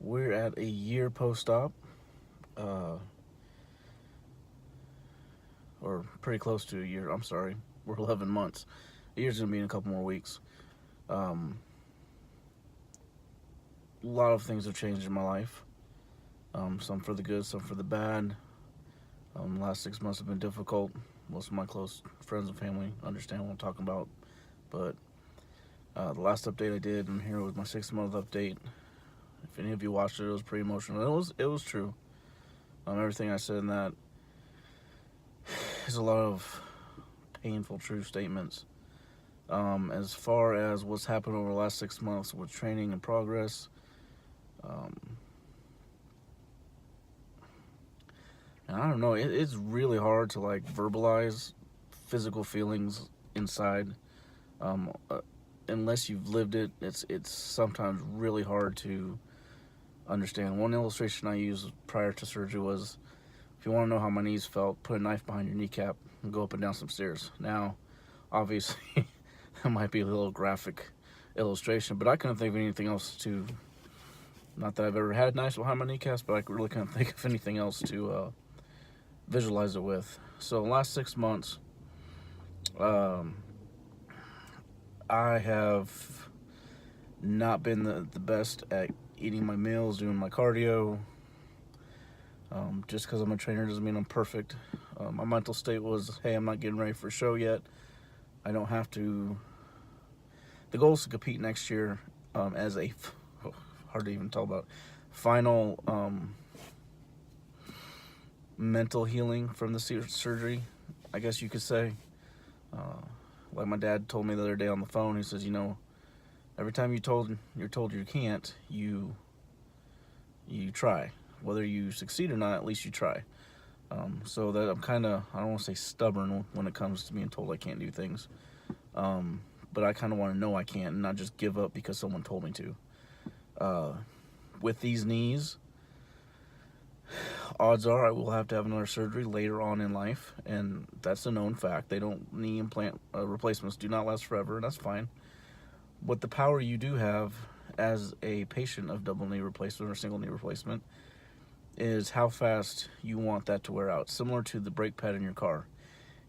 We're at a year post-op, uh, or pretty close to a year. I'm sorry, we're 11 months. A year's gonna be in a couple more weeks. Um, a lot of things have changed in my life. Some for the good, some for the bad. The last 6 months have been difficult. Most of my close friends and family understand what I'm talking about. But the last update I did, and here was my 6 month update. If any of you watched it, it was pretty emotional. It was true. Everything I said in that is a lot of painful, true statements. As far as what's happened over the last 6 months with training and progress, um, and I don't know, it's really hard to like verbalize physical feelings inside. Um, uh, Unless you've lived it, it's sometimes really hard to understand. One illustration I used prior to surgery was, if you want to know how my knees felt, put a knife behind your kneecap and go up and down some stairs. Now, obviously, that might be a little graphic illustration, but I couldn't think of anything else to, not that I've ever had knives behind my kneecaps, but I really couldn't think of anything else to visualize it with. So the last 6 months, um, I have not been the best at eating my meals, doing my cardio. Just because I'm a trainer doesn't mean I'm perfect. My mental state was, hey, I'm not getting ready for a show yet. I don't have to. The goal is to compete next year as a, hard to even tell about, final mental healing from the surgery, I guess you could say. Like my dad told me the other day on the phone, he says, every time you're told you can't, you try. Whether you succeed or not, at least you try. So that I'm kind of, I don't want to say stubborn when it comes to being told I can't do things. But I kind of want to know I can't and not just give up because someone told me to. With these knees, odds are I will have to have another surgery later on in life, and that's a known fact. Knee implant replacements do not last forever, and that's fine. What the power you do have as a patient of double knee replacement or single knee replacement is how fast you want that to wear out. Similar to the brake pad in your car.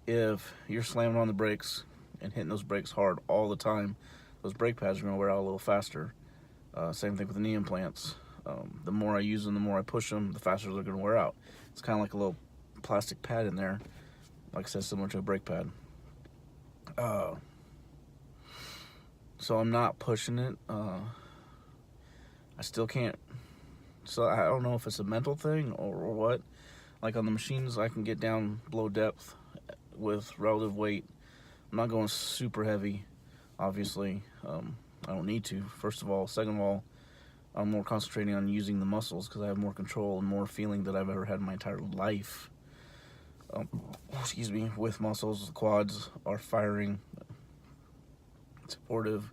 If you're slamming on the brakes and hitting those brakes hard all the time, those brake pads are going to wear out a little faster. Same thing with the knee implants. The more I use them, the more I push them, the faster they're going to wear out. It's kind of like a little plastic pad in there, like I said, similar to a brake pad. So I'm not pushing it. I still can't. So I don't know if it's a mental thing or what. Like on the machines, I can get down below depth with relative weight. I'm not going super heavy, obviously. I don't need to, first of all. Second of all, I'm more concentrating on using the muscles because I have more control and more feeling than I've ever had in my entire life. With muscles. The quads are firing, supportive.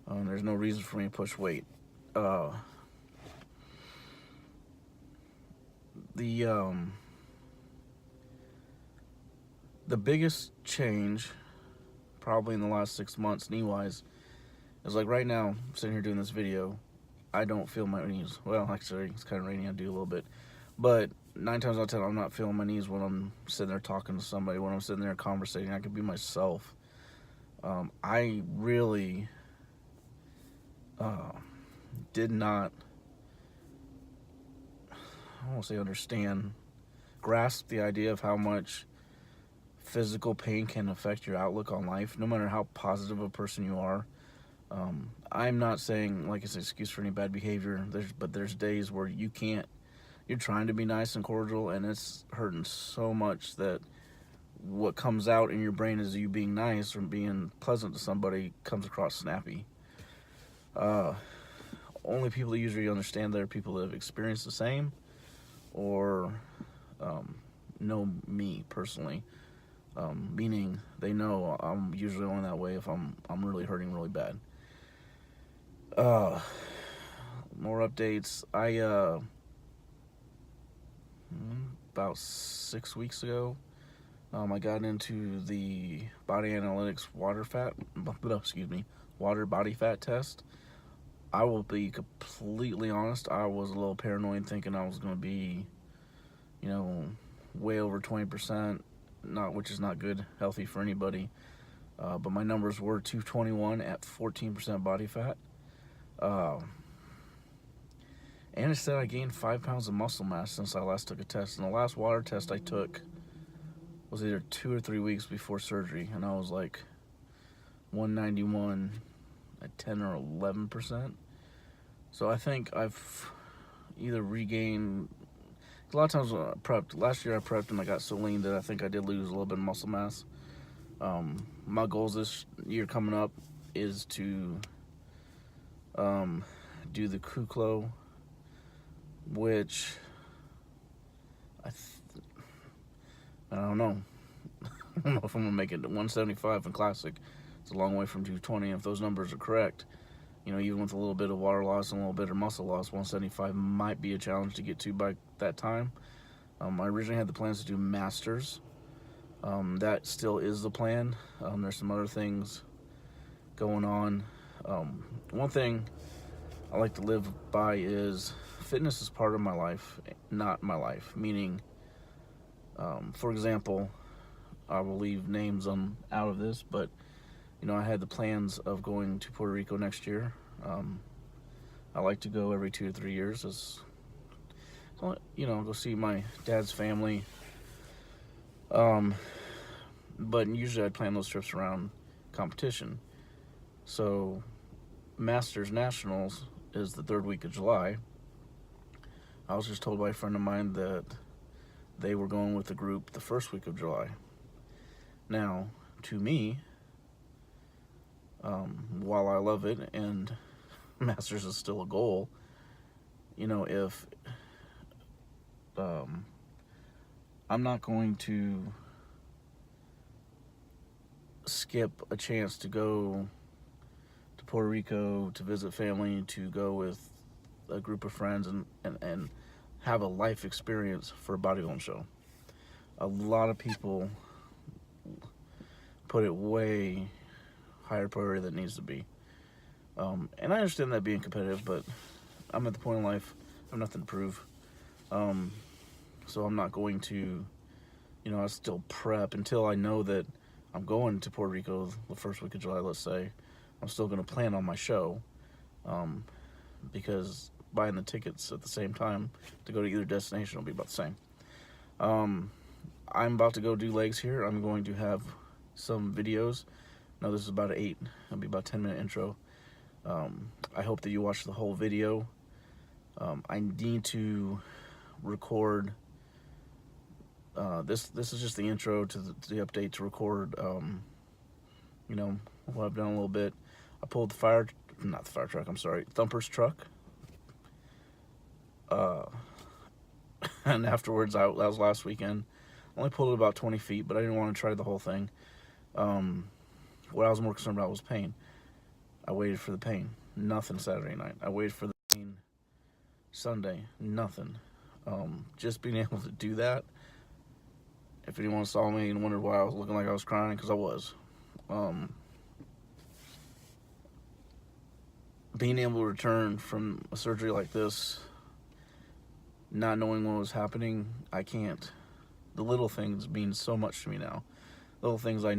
There's no reason for me to push weight. The biggest change probably in the last 6 months knee-wise is like right now, I'm sitting here doing this video, I don't feel my knees. Well, actually, it's kind of raining, I do a little bit. But 9 times out of 10, I'm not feeling my knees when I'm sitting there talking to somebody, when I'm sitting there conversating. I can be myself. I really did not, I won't say understand, grasp the idea of how much physical pain can affect your outlook on life, no matter how positive a person you are. I'm not saying like it's an excuse for any bad behavior, but there's days where you can't, you're trying to be nice and cordial and it's hurting so much that what comes out in your brain as you being nice or being pleasant to somebody comes across snappy. Only people that usually understand that are people that have experienced the same or know me personally. Meaning they know I'm usually only that way if I'm really hurting really bad. More updates. About 6 weeks ago, I got into the body analytics water body fat test. I will be completely honest. I was a little paranoid thinking I was going to be, you know, way over 20%, which is not good, healthy for anybody. But my numbers were 221 at 14% body fat. Uh, and it said I gained 5 pounds of muscle mass since I last took a test. And the last water test I took was either 2 or 3 weeks before surgery. And I was like 191 at 10 or 11%. So I think I've either regained. A lot of times when I prepped, last year I prepped and I got so lean that I think I did lose a little bit of muscle mass. My goals this year coming up is to do the Kuklo, which I don't know. I don't know if I'm gonna make it to 175 in classic. It's a long way from 220. If those numbers are correct, you know, even with a little bit of water loss and a little bit of muscle loss, 175 might be a challenge to get to by that time. I originally had the plans to do masters. That still is the plan. There's some other things going on. One thing I like to live by is fitness is part of my life, not my life. Meaning, for example, I will leave names out of this, but you know, I had the plans of going to Puerto Rico next year. I like to go every 2 to 3 years. You know, go see my dad's family. But usually I'd plan those trips around competition. So, Masters Nationals is the 3rd week of July. I was just told by a friend of mine that they were going with the group the 1st week of July. Now, to me, while I love it and Masters is still a goal, you know, if I'm not going to skip a chance to go to Puerto Rico to visit family, to go with a group of friends and have a life experience for a bodybuilding show. A lot of people put it way higher priority than it needs to be. And I understand that being competitive, but I'm at the point in life I have nothing to prove. So I'm not going to, you know, I still prep until I know that I'm going to Puerto Rico the 1st week of July, let's say. I'm still going to plan on my show, because buying the tickets at the same time to go to either destination will be about the same. I'm about to go do legs here. I'm going to have some videos. Now this is about it'll be about a 10-minute intro. I hope that you watch the whole video. I need to record. This is just the intro to the update to record. You know what I've done a little bit. I pulled not the fire truck. I'm sorry, Thumper's truck. And afterwards, that was last weekend. I only pulled it about 20 feet, but I didn't want to try the whole thing. What I was more concerned about was pain. I waited for the pain. Nothing Saturday night. I waited for the pain Sunday. Nothing. Just being able to do that. If anyone saw me and wondered why I was looking like I was crying, because I was. Being able to return from a surgery like this, not knowing what was happening, I can't. The little things mean so much to me now. Little things I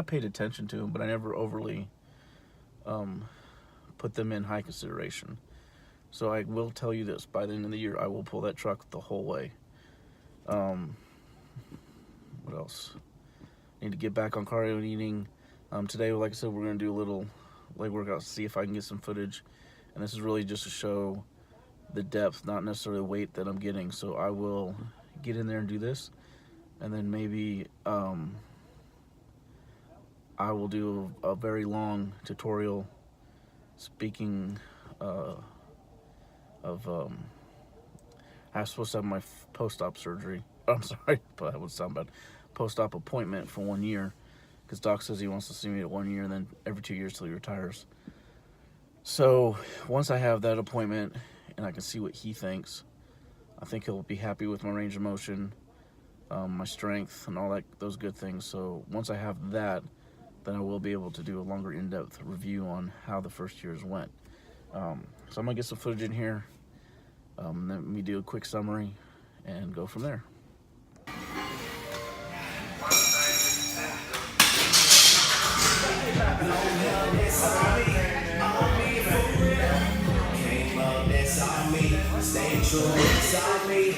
paid attention to them, but I never overly put them in high consideration. So I will tell you this, by the end of the year, I will pull that truck the whole way. What else? Need to get back on cardio and eating. Today, like I said, we're going to do a little leg workout to see if I can get some footage. And this is really just to show the depth, not necessarily the weight that I'm getting. So I will get in there and do this. And then maybe I will do a very long tutorial speaking of I was supposed to have my post-op surgery. I'm sorry, but that would sound bad. Post-op appointment for 1 year, because Doc says he wants to see me at 1 year and then every 2 years till he retires. So once I have that appointment and I can see what he thinks, I think he'll be happy with my range of motion, my strength, and all those good things. So once I have that, then I will be able to do a longer in-depth review on how the first years went. So I'm gonna get some footage in here. Let me do a quick summary and go from there. Stay true inside me.